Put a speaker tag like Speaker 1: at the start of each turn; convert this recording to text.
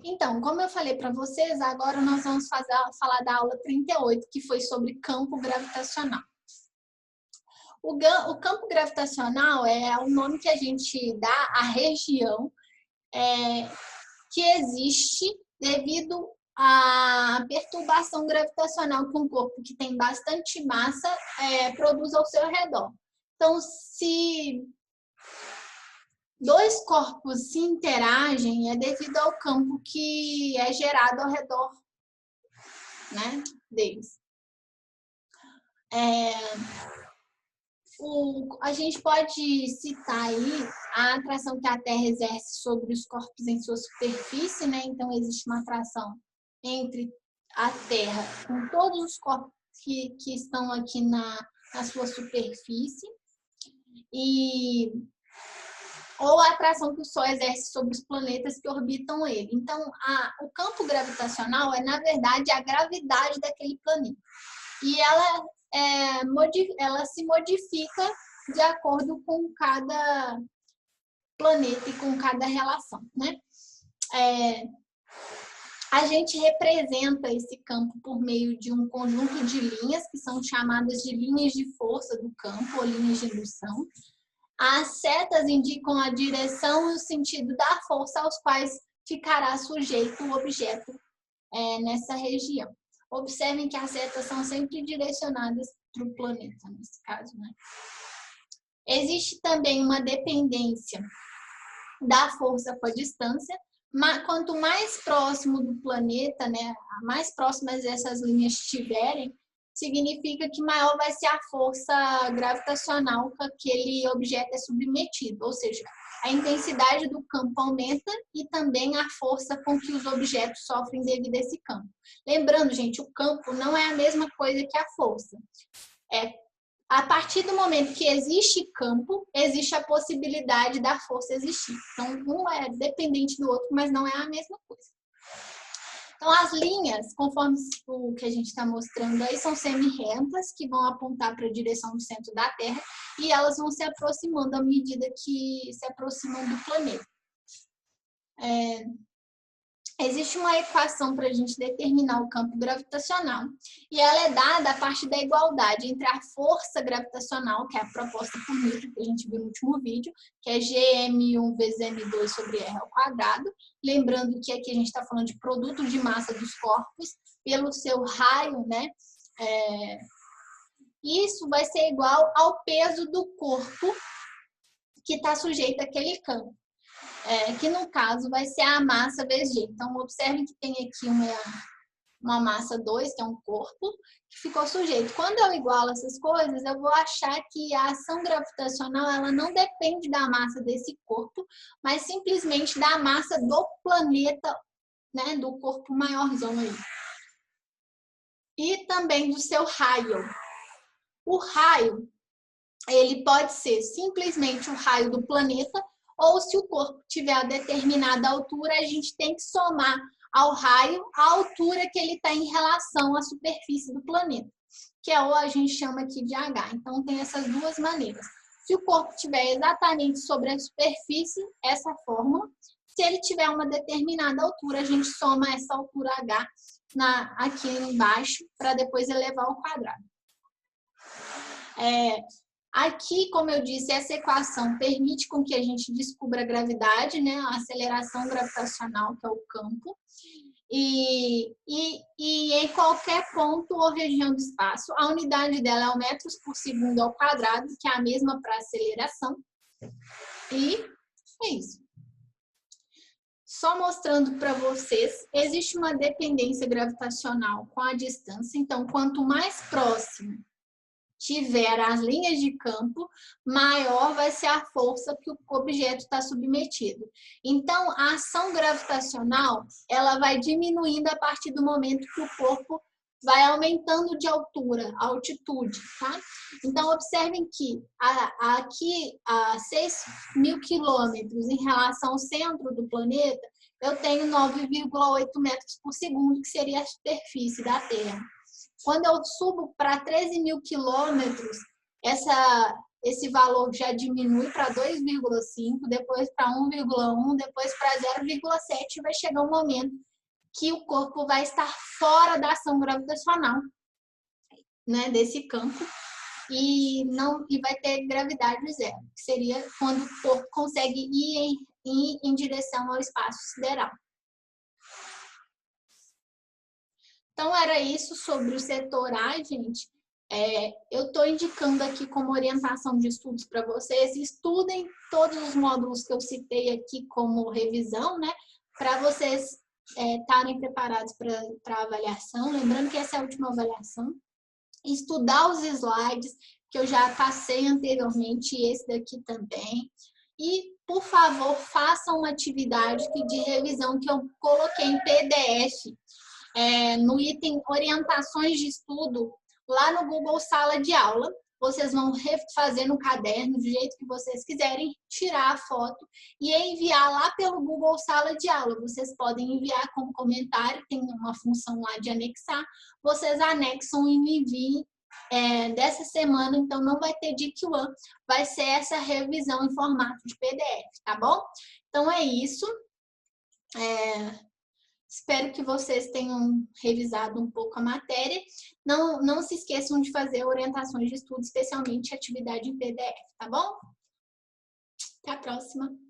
Speaker 1: Então, como eu falei para vocês, agora nós vamos falar da aula 38, que foi sobre campo gravitacional. O campo gravitacional é o nome que a gente dá à região que existe devido à perturbação gravitacional que um corpo que tem bastante massa produz ao seu redor. Então, se dois corpos se interagem, é devido ao campo que é gerado ao redor, né, deles. A gente pode citar aí a atração que a Terra exerce sobre os corpos em sua superfície, né? Então, existe uma atração entre a Terra com todos os corpos que estão aqui na sua superfície ou a atração que o Sol exerce sobre os planetas que orbitam ele. Então, o campo gravitacional é, na verdade, a gravidade daquele planeta. E ela se modifica de acordo com cada planeta e com cada relação, né? A gente representa esse campo por meio de um conjunto de linhas, que são chamadas de linhas de força do campo, ou linhas de indução. As setas indicam a direção e o sentido da força aos quais ficará sujeito o objeto nessa região. Observem que as setas são sempre direcionadas para o planeta, nesse caso, né? Existe também uma dependência da força com a distância. Quanto mais próximo do planeta, né, mais próximas essas linhas estiverem, significa que maior vai ser a força gravitacional que aquele objeto é submetido, ou seja, a intensidade do campo aumenta e também a força com que os objetos sofrem devido a esse campo. Lembrando, gente, o campo não é a mesma coisa que a força. A partir do momento que existe campo, existe a possibilidade da força existir. Então, um é dependente do outro, mas não é a mesma coisa. Então, as linhas, conforme o que a gente está mostrando aí, são semi-retas, que vão apontar para a direção do centro da Terra, e elas vão se aproximando à medida que se aproximam do planeta. Existe uma equação para a gente determinar o campo gravitacional, e ela é dada a partir da igualdade entre a força gravitacional, que é a proposta por Newton, que a gente viu no último vídeo, que é Gm1 vezes m2 sobre r ao quadrado. Lembrando que aqui a gente está falando de produto de massa dos corpos pelo seu raio, né? Isso vai ser igual ao peso do corpo que está sujeito àquele campo. Que no caso vai ser a massa vezes G. Então, observem que tem aqui uma massa 2, que é um corpo, que ficou sujeito. Quando eu igualo essas coisas, eu vou achar que a ação gravitacional ela não depende da massa desse corpo, mas simplesmente da massa do planeta, né, do corpo maiorzão aí. E também do seu raio. O raio, ele pode ser simplesmente o raio do planeta, ou se o corpo tiver a determinada altura, a gente tem que somar ao raio a altura que ele está em relação à superfície do planeta, que é o a gente chama aqui de H. Então, tem essas duas maneiras. Se o corpo estiver exatamente sobre a superfície, essa fórmula. Se ele tiver uma determinada altura, a gente soma essa altura H aqui embaixo, para depois elevar ao quadrado. Aqui, como eu disse, essa equação permite com que a gente descubra a gravidade, né? A aceleração gravitacional, que é o campo. E em qualquer ponto ou região do espaço, a unidade dela é o metros por segundo ao quadrado, que é a mesma para a aceleração. E é isso. Só mostrando para vocês, existe uma dependência gravitacional com a distância. Então, quanto mais próximo tiver as linhas de campo, maior vai ser a força que o objeto está submetido. Então, a ação gravitacional, ela vai diminuindo a partir do momento que o corpo vai aumentando de altura, a altitude, tá? Então, observem que aqui a 6.000 quilômetros em relação ao centro do planeta, eu tenho 9,8 metros por segundo, que seria a superfície da Terra. Quando eu subo para 13.000 quilômetros, esse valor já diminui para 2,5, depois para 1,1, depois para 0,7 e vai chegar um momento que o corpo vai estar fora da ação gravitacional, né, desse campo e vai ter gravidade zero, que seria quando o corpo consegue ir em direção ao espaço sideral. Então, era isso sobre o setor A, gente. Eu estou indicando aqui como orientação de estudos para vocês. Estudem todos os módulos que eu citei aqui como revisão, né? Para vocês estarem preparados para a avaliação. Lembrando que essa é a última avaliação. Estudar os slides, que eu já passei anteriormente, e esse daqui também. E, por favor, façam uma atividade de revisão que eu coloquei em PDF, no item orientações de estudo, lá no Google Sala de Aula. Vocês vão refazer no caderno, do jeito que vocês quiserem, tirar a foto e enviar lá pelo Google Sala de Aula. Vocês podem enviar como comentário, tem uma função lá de anexar. Vocês anexam e me enviem dessa semana, então não vai ter DIC-1, vai ser essa revisão em formato de PDF, tá bom? Então é isso. Espero que vocês tenham revisado um pouco a matéria. Não se esqueçam de fazer orientações de estudo, especialmente atividade em PDF, tá bom? Até a próxima!